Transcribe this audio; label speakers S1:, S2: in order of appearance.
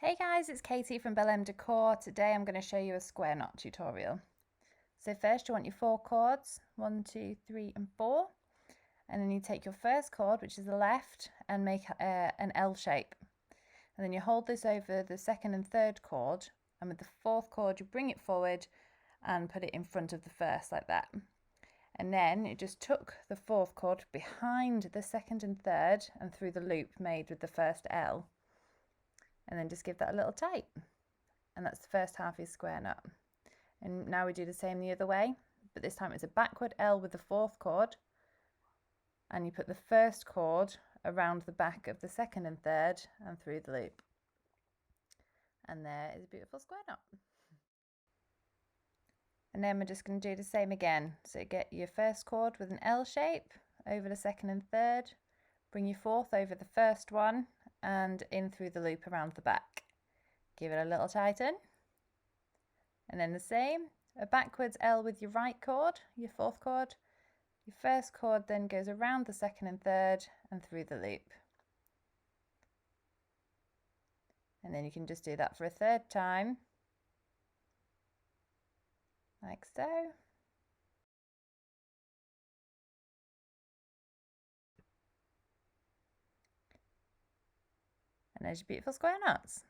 S1: Hey guys, it's Katie from Belle Decor. Today I'm going to show you a square knot tutorial. So first you want your 4 cords, 1, 2, 3 and 4. And then you take your first cord, which is the left, and make an L shape. And then you hold this over the second and third cord, and with the fourth cord you bring it forward and put it in front of the first like that. And then you just tuck the fourth cord behind the second and third and through the loop made with the first L. And then just give that a little tight, and that's the first half of your square knot. And now we do the same the other way, but this time it's a backward L with the fourth cord, and you put the first cord around the back of the second and third and through the loop, and there is a beautiful square knot. And then we're just going to do the same again. So get your first cord with an L shape over the second and third, bring your fourth over the first one and in through the loop around the back. Give it a little tighten, and then the same, a backwards L with your right cord, your fourth cord. Your first cord then goes around the second and third and through the loop, and then you can just do that for a third time like so. And there's your beautiful square knots.